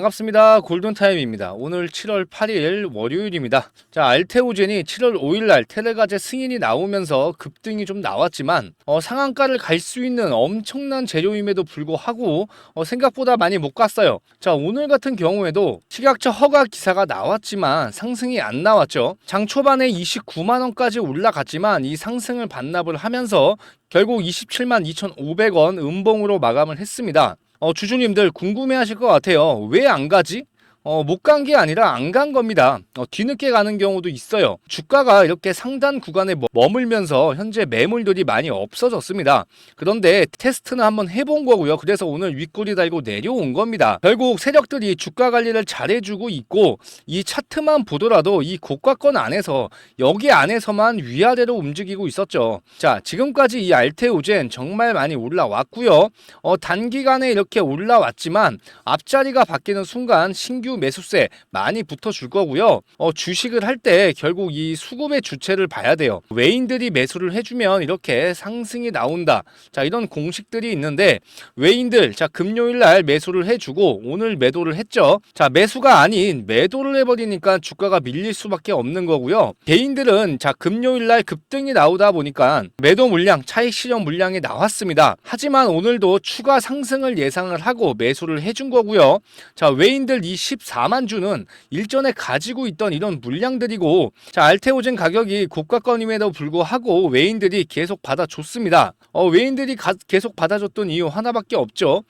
반갑습니다. 골든타임입니다. 오늘 7월 8일 월요일입니다. 자, 알테오젠이 7월 5일날 테레가제 승인이 나오면서 급등이 좀 나왔지만 상한가를 갈 수 있는 엄청난 재료임에도 불구하고 생각보다 많이 못 갔어요. 자, 오늘 같은 경우에도 식약처 허가 기사가 나왔지만 상승이 안 나왔죠. 장 초반에 29만원까지 올라갔지만 이 상승을 반납을 하면서 결국 27만 2,500원 음봉으로 마감을 했습니다. 주주님들 궁금해하실 것 같아요. 왜 안 가지? 못 간 게 아니라 안 간 겁니다. 뒤늦게 가는 경우도 있어요. 주가가 이렇게 상단 구간에 머물면서 현재 매물들이 많이 없어졌습니다. 그런데 테스트는 한번 해본 거고요. 그래서 오늘 윗꼬리 달고 내려온 겁니다. 결국 세력들이 주가 관리를 잘해주고 있고 이 차트만 보더라도 이 고가권 안에서 여기 안에서만 위아래로 움직이고 있었죠. 자, 지금까지 이 알테오젠 정말 많이 올라왔고요. 단기간에 이렇게 올라왔지만 앞자리가 바뀌는 순간 신규 매수세 많이 붙어줄 거고요. 주식을 할 때 결국 이 수급의 주체를 봐야 돼요. 외인들이 매수를 해주면 이렇게 상승이 나온다. 자, 이런 공식들이 있는데 외인들 자 금요일날 매수를 해주고 오늘 매도를 했죠. 자, 매수가 아닌 매도를 해버리니까 주가가 밀릴 수밖에 없는 거고요. 개인들은 자 금요일날 급등이 나오다 보니까 매도 물량 차익 실현 물량이 나왔습니다. 하지만 오늘도 추가 상승을 예상을 하고 매수를 해준 거고요. 자, 외인들 이 14만 주는 일전에 가지고 있던 이런 물량들이고 자 알테오젠 가격이 고가권임에도 불구하고 외인들이 계속 받아줬습니다. 외인들이 계속 받아줬던 이유 하나밖에 없죠.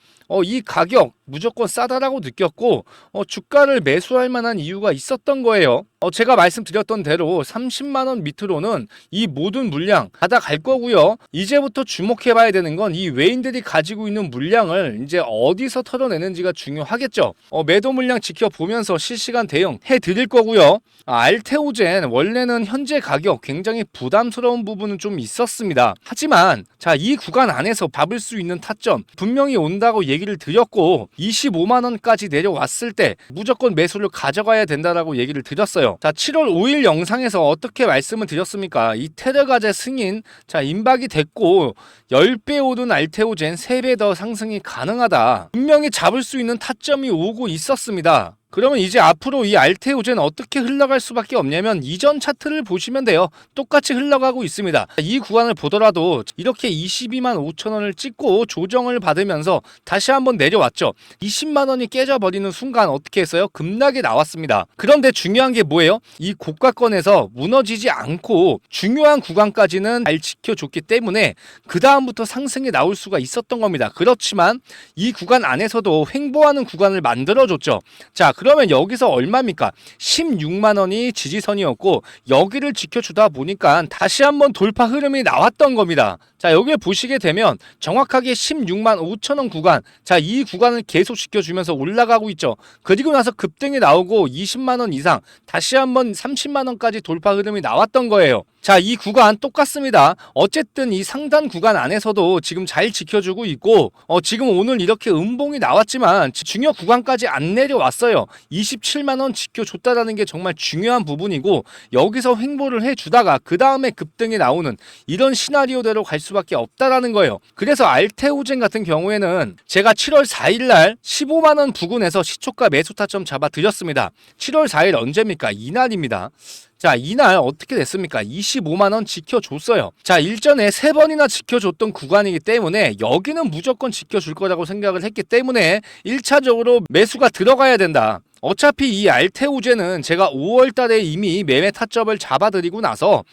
이 가격 무조건 싸다라고 느꼈고 주가를 매수할 만한 이유가 있었던 거예요. 제가 말씀드렸던 대로 30만원 밑으로는 이 모든 물량 받아갈 거고요. 이제부터 주목해봐야 되는 건 이 외인들이 가지고 있는 물량을 이제 어디서 털어내는지가 중요하겠죠. 매도 물량 지켜보면서 실시간 대응 해드릴 거고요. 알테오젠 원래는 현재 가격 굉장히 부담스러운 부분은 좀 있었습니다. 하지만 자 이 구간 안에서 잡을 수 있는 타점 분명히 온다고 얘기를 드렸고 25만원까지 내려왔을 때 무조건 매수를 가져가야 된다라고 얘기를 드렸어요. 자 7월 5일 영상에서 어떻게 말씀을 드렸습니까? 이 테레가제 승인 자 임박이 됐고 10배 오른 알테오젠 3배 더 상승이 가능하다. 분명히 잡을 수 있는 타점이 오고 있었습니다. 그러면 이제 앞으로 이 알테오젠 어떻게 흘러갈 수밖에 없냐면 이전 차트를 보시면 돼요. 똑같이 흘러가고 있습니다. 이 구간을 보더라도 이렇게 22만 5천 원을 찍고 조정을 받으면서 다시 한번 내려왔죠. 20만 원이 깨져버리는 순간 어떻게 했어요? 급락이 나왔습니다. 그런데 중요한 게 뭐예요? 이 고가권에서 무너지지 않고 중요한 구간까지는 잘 지켜줬기 때문에 그 다음부터 상승이 나올 수가 있었던 겁니다. 그렇지만 이 구간 안에서도 횡보하는 구간을 만들어줬죠. 자, 그러면 여기서 얼마입니까? 16만 원이 지지선이었고 여기를 지켜주다 보니까 다시 한번 돌파 흐름이 나왔던 겁니다. 자, 여기를 보시게 되면 정확하게 16만 5천 원 구간 자, 이 구간을 계속 지켜주면서 올라가고 있죠. 그리고 나서 급등이 나오고 20만 원 이상 다시 한번 30만 원까지 돌파 흐름이 나왔던 거예요. 자, 이 구간 똑같습니다. 어쨌든 이 상단 구간 안에서도 지금 잘 지켜주고 있고 지금 오늘 이렇게 음봉이 나왔지만 중요 구간까지 안 내려왔어요. 27만원 지켜줬다라는 게 정말 중요한 부분이고 여기서 횡보를 해주다가 그 다음에 급등이 나오는 이런 시나리오대로 갈 수밖에 없다라는 거예요. 그래서 알테오젠 같은 경우에는 제가 7월 4일날 15만원 부근에서 시초가 매수 타점 잡아드렸습니다. 7월 4일 언제입니까? 이날입니다. 자, 이날 어떻게 됐습니까? 25만원 지켜줬어요. 자, 일전에 3번이나 지켜줬던 구간이기 때문에 여기는 무조건 지켜줄 거라고 생각을 했기 때문에 1차적으로 매수가 들어가야 된다. 어차피 이 알테오젠은 제가 5월 달에 이미 매매 타점을 잡아드리고 나서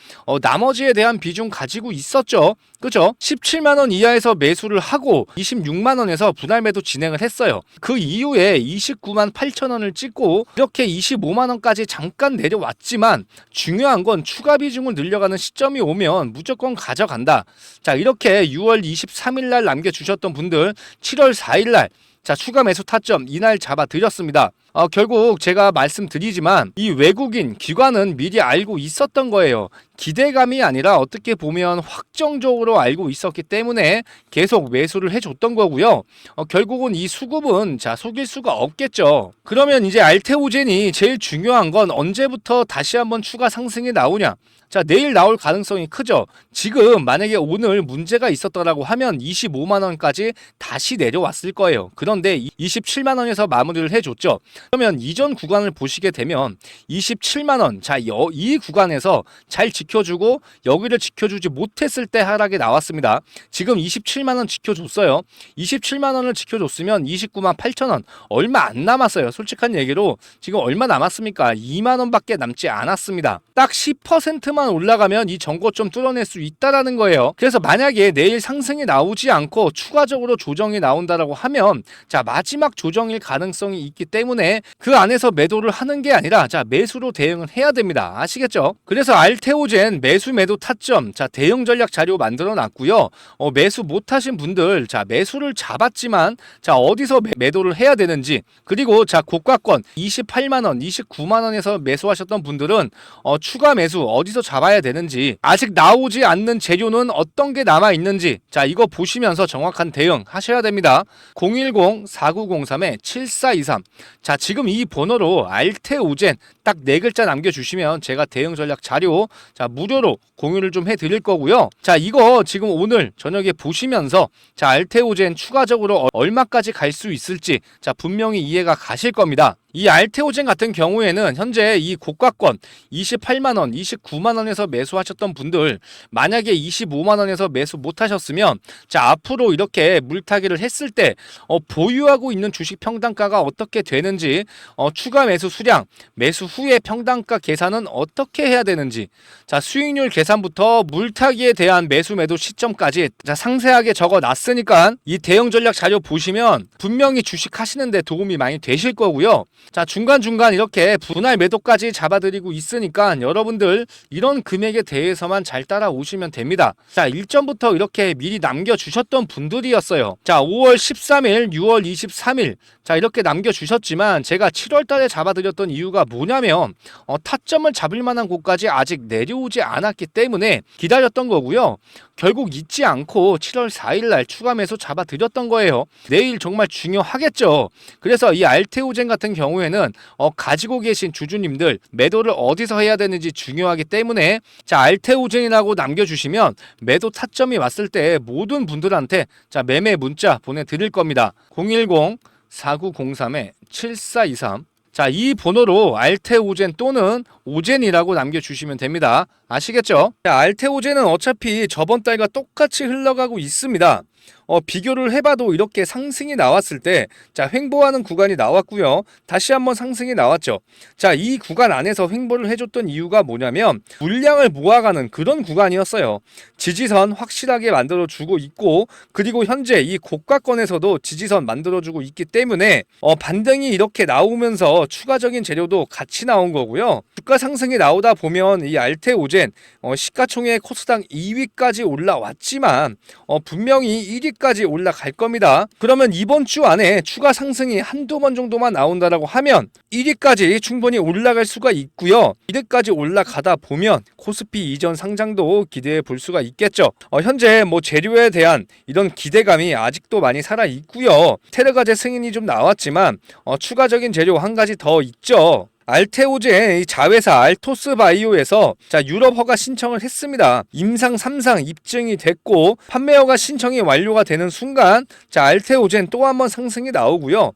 나머지에 대한 비중 가지고 있었죠. 그죠? 17만원 이하에서 매수를 하고 26만원에서 분할 매도 진행을 했어요. 그 이후에 29만 8천원을 찍고 이렇게 25만원까지 잠깐 내려왔지만 중요한 건 추가 비중을 늘려가는 시점이 오면 무조건 가져간다. 자, 이렇게 6월 23일날 남겨주셨던 분들 7월 4일날 자, 추가 매수 타점 이날 잡아드렸습니다. 결국 제가 말씀드리지만 이 외국인 기관은 미리 알고 있었던 거예요. 기대감이 아니라 어떻게 보면 확정적으로 알고 있었기 때문에 계속 매수를 해줬던 거고요. 결국은 이 수급은 자 속일 수가 없겠죠. 그러면 이제 알테오젠이 제일 중요한 건 언제부터 다시 한번 추가 상승이 나오냐. 자, 내일 나올 가능성이 크죠. 지금 만약에 오늘 문제가 있었더라고 하면 25만 원까지 다시 내려왔을 거예요. 그런데 27만 원에서 마무리를 해줬죠. 그러면 이전 구간을 보시게 되면 27만 원, 자, 이 구간에서 잘 지켜주고 여기를 지켜주지 못했을 때 하락이 나왔습니다. 지금 27만 원 지켜줬어요. 27만 원을 지켜줬으면 29만 8천 원, 얼마 안 남았어요. 솔직한 얘기로 지금 얼마 남았습니까? 2만 원밖에 남지 않았습니다. 딱 10%만 올라가면 이 정고점 뚫어낼 수 있다라는 거예요. 그래서 만약에 내일 상승이 나오지 않고 추가적으로 조정이 나온다라고 하면, 자, 마지막 조정일 가능성이 있기 때문에 그 안에서 매도를 하는 게 아니라, 자, 매수로 대응을 해야 됩니다. 아시겠죠? 그래서 알테오젠 매수 매도 타점, 자, 대응 전략 자료 만들어 놨고요. 매수 못 하신 분들, 자, 매수를 잡았지만, 자, 어디서 매도를 해야 되는지, 그리고 자, 고가권 28만 원, 29만 원에서 매수하셨던 분들은 추가 매수 어디서 잡아야 되는지, 아직 나오지 않는 재료는 어떤 게 남아 있는지, 자, 이거 보시면서 정확한 대응 하셔야 됩니다. 010-4903-7423. 자, 지금 이 번호로 알테오젠 딱 4글자 남겨주시면 제가 대응 전략 자료, 자, 무료로 공유를 좀 해드릴 거고요. 자, 이거 지금 오늘 저녁에 보시면서, 자, 알테오젠 추가적으로 얼마까지 갈 수 있을지, 자, 분명히 이해가 가실 겁니다. 이 알테오젠 같은 경우에는 현재 이 고가권 28만원, 29만원에서 매수하셨던 분들, 만약에 25만원에서 매수 못하셨으면, 자, 앞으로 이렇게 물타기를 했을 때 보유하고 있는 주식 평단가가 어떻게 되는지, 추가 매수 수량, 매수 후에 평단가 계산은 어떻게 해야 되는지, 자, 수익률 계산부터 물타기에 대한 매수 매도 시점까지, 자, 상세하게 적어 놨으니까 이 대응 전략 자료 보시면 분명히 주식 하시는데 도움이 많이 되실 거고요. 자, 중간중간 이렇게 분할 매도까지 잡아드리고 있으니까 여러분들 이런 금액에 대해서만 잘 따라오시면 됩니다. 자, 일전부터 이렇게 미리 남겨주셨던 분들이었어요. 자, 5월 13일, 6월 23일, 자, 이렇게 남겨주셨지만 제가 7월달에 잡아드렸던 이유가 뭐냐면 타점을 잡을 만한 곳까지 아직 내려오지 않았기 때문에 기다렸던 거고요. 결국 잊지 않고 7월 4일날 추가 매수 잡아드렸던 거예요. 내일 정말 중요하겠죠. 그래서 이 알테오젠 같은 경우에는 가지고 계신 주주님들 매도를 어디서 해야 되는지 중요하기 때문에, 자, 알테오젠이라고 남겨주시면 매도 타점이 왔을 때 모든 분들한테, 자, 매매 문자 보내드릴 겁니다. 010-4903-7423. 자, 이 번호로 알테오젠 또는 오젠이라고 남겨주시면 됩니다. 아시겠죠? 자, 알테오젠은 어차피 저번 달과 똑같이 흘러가고 있습니다. 비교를 해봐도 이렇게 상승이 나왔을 때, 자, 횡보하는 구간이 나왔고요. 다시 한번 상승이 나왔죠. 자, 이 구간 안에서 횡보를 해줬던 이유가 뭐냐면 물량을 모아가는 그런 구간이었어요. 지지선 확실하게 만들어주고 있고, 그리고 현재 이 고가권에서도 지지선 만들어주고 있기 때문에 반등이 이렇게 나오면서 추가적인 재료도 같이 나온 거고요. 주가 상승이 나오다 보면 이 알테오젠 시가총액 코스닥 2위까지 올라왔지만 분명히 1위까지 올라갈 겁니다. 그러면 이번 주 안에 추가 상승이 한두 번 정도만 나온다라고 하면 1위까지 충분히 올라갈 수가 있고요. 1위까지 올라가다 보면 코스피 이전 상장도 기대해 볼 수가 있겠죠. 현재 뭐 재료에 대한 이런 기대감이 아직도 많이 살아 있고요. 테르가제 승인이 좀 나왔지만 추가적인 재료 한 가지 더 있죠. 알테오젠 자회사 알토스바이오에서, 자, 유럽 허가 신청을 했습니다. 임상 3상 입증이 됐고 판매 허가 신청이 완료가 되는 순간, 자, 알테오젠 또 한 번 상승이 나오고요.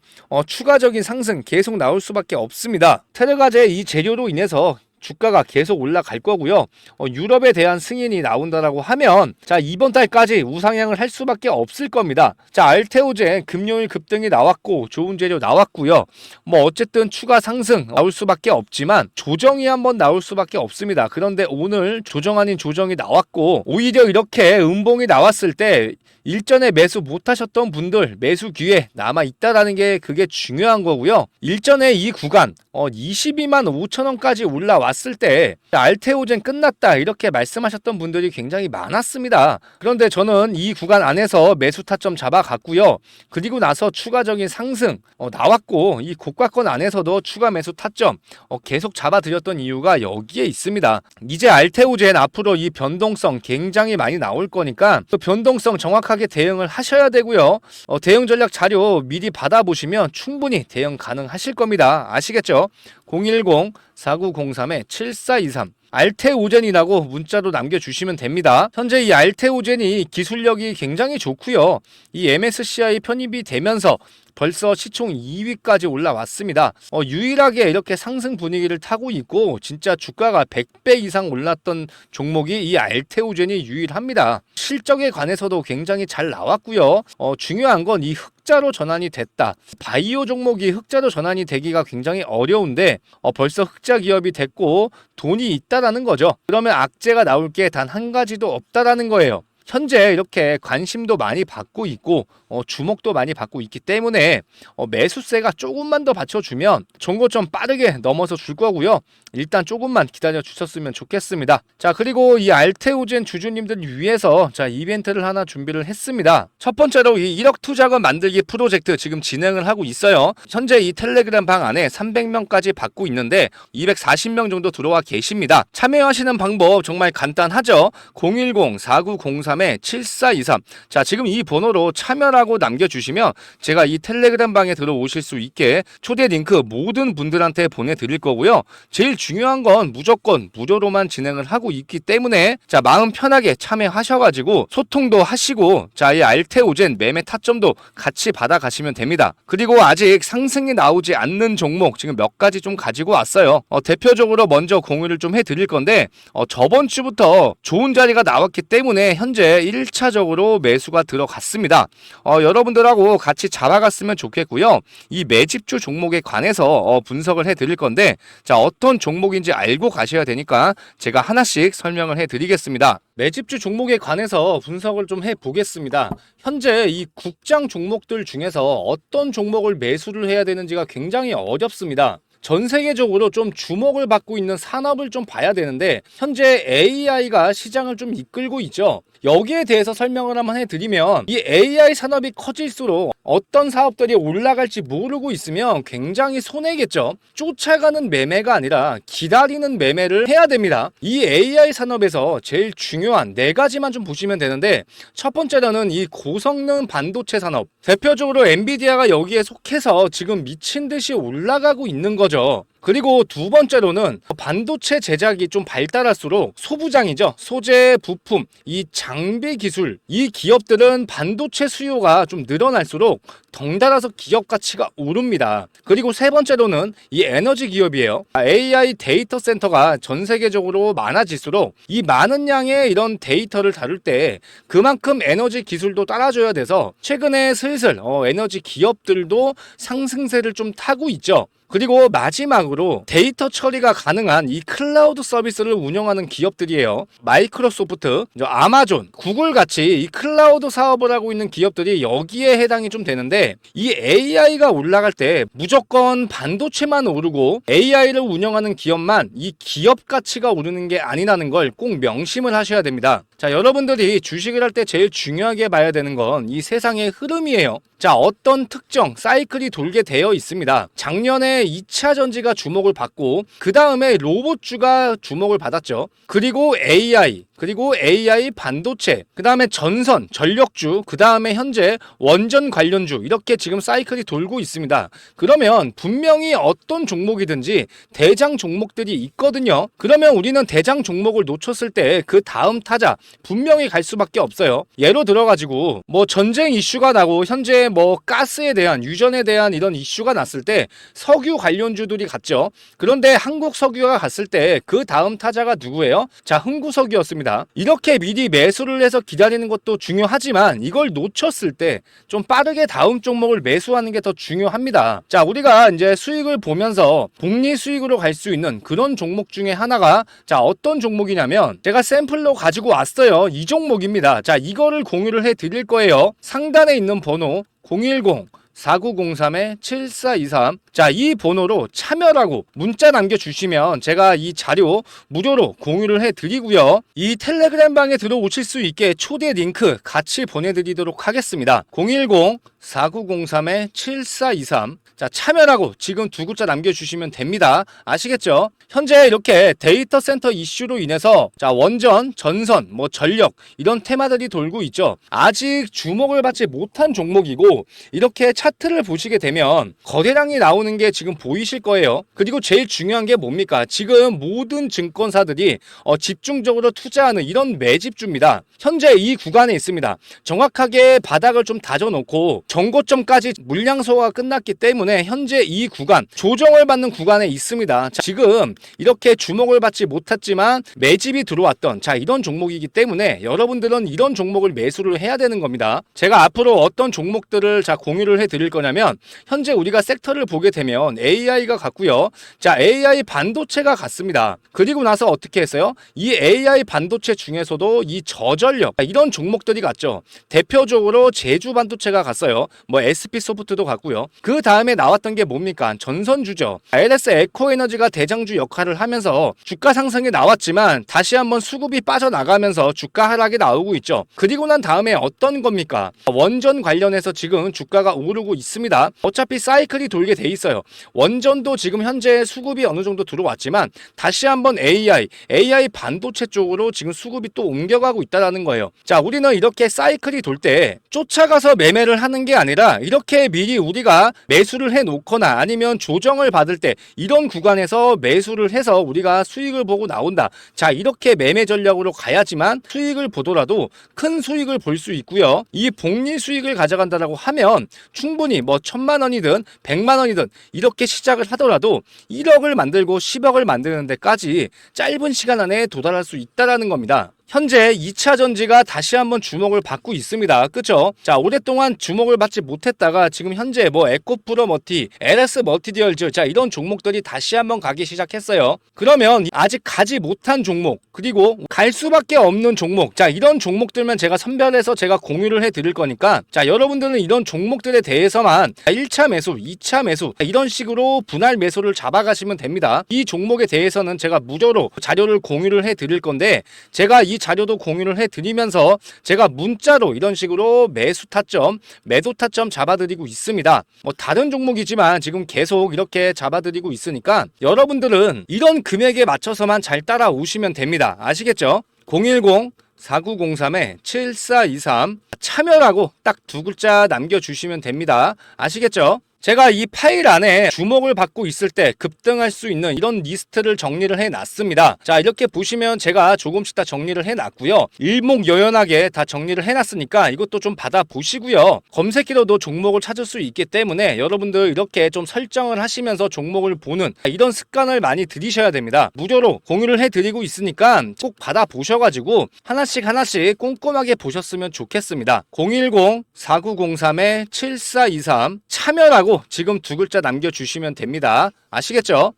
추가적인 상승 계속 나올 수밖에 없습니다. 테르가제 이 재료로 인해서 주가가 계속 올라갈 거고요. 유럽에 대한 승인이 나온다라고 하면, 자, 이번 달까지 우상향을 할 수밖에 없을 겁니다. 자, 알테오젠 금요일 급등이 나왔고 좋은 재료 나왔고요. 뭐 어쨌든 추가 상승 나올 수밖에 없지만 조정이 한번 나올 수밖에 없습니다. 그런데 오늘 조정 아닌 조정이 나왔고, 오히려 이렇게 음봉이 나왔을 때 일전에 매수 못하셨던 분들 매수 기회 남아 있다라는 게 그게 중요한 거고요. 일전에 이 구간 22만 5천 원까지 올라왔을 때 알테오젠 끝났다 이렇게 말씀하셨던 분들이 굉장히 많았습니다. 그런데 저는 이 구간 안에서 매수 타점 잡아갔고요. 그리고 나서 추가적인 상승 나왔고, 이 고가권 안에서도 추가 매수 타점 계속 잡아드렸던 이유가 여기에 있습니다. 이제 알테오젠 앞으로 이 변동성 굉장히 많이 나올 거니까 그 변동성 정확하게 대응을 하셔야 되고요. 대응 전략 자료 미리 받아보시면 충분히 대응 가능하실 겁니다. 아시겠죠? 010-4903-7423. 알테오젠이라고 문자로 남겨주시면 됩니다. 현재 이 알테오젠이 기술력이 굉장히 좋고요. 이 MSCI 편입이 되면서 벌써 시총 2위까지 올라왔습니다. 유일하게 이렇게 상승 분위기를 타고 있고 진짜 주가가 100배 이상 올랐던 종목이 이 알테오젠이 유일합니다. 실적에 관해서도 굉장히 잘 나왔고요. 중요한 건 이 흑자로 전환이 됐다. 바이오 종목이 흑자로 전환이 되기가 굉장히 어려운데 벌써 흑자 기업이 됐고 돈이 있다라는 거죠. 그러면 악재가 나올 게 단 한 가지도 없다라는 거예요. 현재 이렇게 관심도 많이 받고 있고 주목도 많이 받고 있기 때문에 매수세가 조금만 더 받쳐주면 종고점 빠르게 넘어서 줄 거고요. 일단 조금만 기다려 주셨으면 좋겠습니다. 자, 그리고 이 알테오젠 주주님들 위해서 자 이벤트를 하나 준비를 했습니다. 첫 번째로 이 1억 투자금 만들기 프로젝트 지금 진행을 하고 있어요. 현재 이 텔레그램 방 안에 300명까지 받고 있는데 240명 정도 들어와 계십니다. 참여하시는 방법 정말 간단하죠. 010-4903-7423 자, 지금 이 번호로 참여라고 남겨주시면 제가 이 텔레그램 방에 들어오실 수 있게 초대 링크 모든 분들한테 보내드릴 거고요. 제일 중요한 건 무조건 무료로만 진행을 하고 있기 때문에 자 마음 편하게 참여하셔가지고 소통도 하시고 자 이 알테오젠 매매 타점도 같이 받아가시면 됩니다. 그리고 아직 상승이 나오지 않는 종목 지금 몇 가지 좀 가지고 왔어요. 대표적으로 먼저 공유를 좀 해드릴 건데 저번 주부터 좋은 자리가 나왔기 때문에 현재 1차적으로 매수가 들어갔습니다. 여러분들하고 같이 잡아갔으면 좋겠고요. 이 매집주 종목에 관해서 분석을 해드릴 건데 자 어떤 종목인지 알고 가셔야 되니까 제가 하나씩 설명을 해드리겠습니다. 매집주 종목에 관해서 분석을 좀 해보겠습니다. 현재 이 국장 종목들 중에서 어떤 종목을 매수를 해야 되는지가 굉장히 어렵습니다. 전 세계적으로 좀 주목을 받고 있는 산업을 좀 봐야 되는데 현재 AI가 시장을 좀 이끌고 있죠. 여기에 대해서 설명을 한번 해드리면 이 AI 산업이 커질수록 어떤 사업들이 올라갈지 모르고 있으면 굉장히 손해겠죠. 쫓아가는 매매가 아니라 기다리는 매매를 해야 됩니다. 이 AI 산업에서 제일 중요한 네 가지만 좀 보시면 되는데 첫 번째로는 이 고성능 반도체 산업 대표적으로 엔비디아가 여기에 속해서 지금 미친 듯이 올라가고 있는 거죠. 그리고 두 번째로는 반도체 제작이 좀 발달할수록 소부장이죠. 소재, 부품, 이 장비 기술 이 기업들은 반도체 수요가 좀 늘어날수록 덩달아서 기업 가치가 오릅니다. 그리고 세 번째로는 이 에너지 기업이에요. AI 데이터 센터가 전 세계적으로 많아질수록 이 많은 양의 이런 데이터를 다룰 때 그만큼 에너지 기술도 따라줘야 돼서 최근에 슬슬 에너지 기업들도 상승세를 좀 타고 있죠. 그리고 마지막으로 데이터 처리가 가능한 이 클라우드 서비스를 운영하는 기업들이에요. 마이크로소프트, 아마존, 구글 같이 이 클라우드 사업을 하고 있는 기업들이 여기에 해당이 좀 되는데 이 AI가 올라갈 때 무조건 반도체만 오르고 AI를 운영하는 기업만 이 기업 가치가 오르는 게 아니라는 걸 꼭 명심을 하셔야 됩니다. 자, 여러분들이 주식을 할 때 제일 중요하게 봐야 되는 건 이 세상의 흐름이에요. 자, 어떤 특정 사이클이 돌게 되어 있습니다. 작년에 2차 전지가 주목을 받고 그 다음에 로봇주가 주목을 받았죠. 그리고 AI 반도체, 그 다음에 전선, 전력주, 그 다음에 현재 원전 관련주 이렇게 지금 사이클이 돌고 있습니다. 그러면 분명히 어떤 종목이든지 대장 종목들이 있거든요. 그러면 우리는 대장 종목을 놓쳤을 때 그 다음 타자 분명히 갈 수밖에 없어요. 예로 들어가지고 뭐 전쟁 이슈가 나고 현재 뭐 가스에 대한 유전에 대한 이런 이슈가 났을 때 석유 관련주들이 갔죠. 그런데 한국 석유가 갔을 때 그 다음 타자가 누구예요? 자, 흥구석유였습니다. 이렇게 미리 매수를 해서 기다리는 것도 중요하지만 이걸 놓쳤을 때 좀 빠르게 다음 종목을 매수하는 게 더 중요합니다. 자, 우리가 이제 수익을 보면서 복리 수익으로 갈 수 있는 그런 종목 중에 하나가 자, 어떤 종목이냐면 제가 샘플로 가지고 왔어요. 이 종목입니다. 자, 이거를 공유를 해 드릴 거예요. 상단에 있는 번호 010-4903-7423 자, 이 번호로 참여라고 문자 남겨주시면 제가 이 자료 무료로 공유를 해드리고요. 이 텔레그램 방에 들어오실 수 있게 초대 링크 같이 보내드리도록 하겠습니다. 010 4903-7423 자, 참여라고 지금 두 글자 남겨주시면 됩니다. 아시겠죠? 현재 이렇게 데이터 센터 이슈로 인해서 자, 원전, 전선, 뭐 전력 이런 테마들이 돌고 있죠. 아직 주목을 받지 못한 종목이고 이렇게 차트를 보시게 되면 거래량이 나오는 게 지금 보이실 거예요. 그리고 제일 중요한 게 뭡니까? 지금 모든 증권사들이 집중적으로 투자하는 이런 매집주입니다. 현재 이 구간에 있습니다. 정확하게 바닥을 좀 다져놓고 정고점까지 물량 소화가 끝났기 때문에 현재 이 구간 조정을 받는 구간에 있습니다. 자, 지금 이렇게 주목을 받지 못했지만 매집이 들어왔던 자, 이런 종목이기 때문에 여러분들은 이런 종목을 매수를 해야 되는 겁니다. 제가 앞으로 어떤 종목들을 자, 공유를 해 드릴 거냐면 현재 우리가 섹터를 보게 되면 AI가 같고요. 자, AI 반도체가 같습니다. 그리고 나서 어떻게 했어요? 이 AI 반도체 중에서도 이 저전력 이런 종목들이 같죠. 대표적으로 제주 반도체가 갔어요. 뭐 SP소프트도 같고요. 그 다음에 나왔던 게 뭡니까? 전선주죠. LS 에코에너지가 대장주 역할을 하면서 주가 상승이 나왔지만 다시 한번 수급이 빠져나가면서 주가 하락이 나오고 있죠. 그리고 난 다음에 어떤 겁니까? 원전 관련해서 지금 주가가 오르고 있습니다. 어차피 사이클이 돌게 돼 있어요. 원전도 지금 현재 수급이 어느 정도 들어왔지만 다시 한번 AI 반도체 쪽으로 지금 수급이 또 옮겨가고 있다는 거예요. 자, 우리는 이렇게 사이클이 돌 때 쫓아가서 매매를 하는 게 아니라 이렇게 미리 우리가 매수를 해 놓거나 아니면 조정을 받을 때 이런 구간에서 매수를 해서 우리가 수익을 보고 나온다. 자, 이렇게 매매 전략으로 가야지만 수익을 보더라도 큰 수익을 볼 수 있고요. 이 복리 수익을 가져간다라고 하면 충분히 뭐 1,000만 원이든 100만 원이든 이렇게 시작을 하더라도 1억을 만들고 10억을 만드는 데까지 짧은 시간 안에 도달할 수 있다라는 겁니다. 현재 2차 전지가 다시 한번 주목을 받고 있습니다. 그쵸? 자, 오랫동안 주목을 받지 못했다가 지금 현재 뭐 에코프로머티, LS 멀티디얼즈 자, 이런 종목들이 다시 한번 가기 시작했어요. 그러면 아직 가지 못한 종목 그리고 갈 수밖에 없는 종목 자, 이런 종목들만 제가 선별해서 제가 공유를 해 드릴 거니까 자, 여러분들은 이런 종목들에 대해서만 1차 매수, 2차 매수 이런 식으로 분할 매수를 잡아가시면 됩니다. 이 종목에 대해서는 제가 무료로 자료를 공유를 해 드릴 건데 제가 이 자료도 공유를 해드리면서 제가 문자로 이런 식으로 매수 타점, 매도 타점 잡아드리고 있습니다. 뭐 다른 종목이지만 지금 계속 이렇게 잡아드리고 있으니까 여러분들은 이런 금액에 맞춰서만 잘 따라오시면 됩니다. 아시겠죠? 010-4903-7423 참여라고 딱 두 글자 남겨주시면 됩니다. 아시겠죠? 제가 이 파일 안에 주목을 받고 있을 때 급등할 수 있는 이런 리스트를 정리를 해놨습니다. 자, 이렇게 보시면 제가 조금씩 다 정리를 해놨고요. 일목요연하게 다 정리를 해놨으니까 이것도 좀 받아보시고요. 검색기로도 종목을 찾을 수 있기 때문에 여러분들 이렇게 좀 설정을 하시면서 종목을 보는 이런 습관을 많이 들이셔야 됩니다. 무료로 공유를 해드리고 있으니까 꼭 받아보셔가지고 하나씩 꼼꼼하게 보셨으면 좋겠습니다. 010-4903-7423 참여라고 지금 두 글자 남겨주시면 됩니다. 아시겠죠?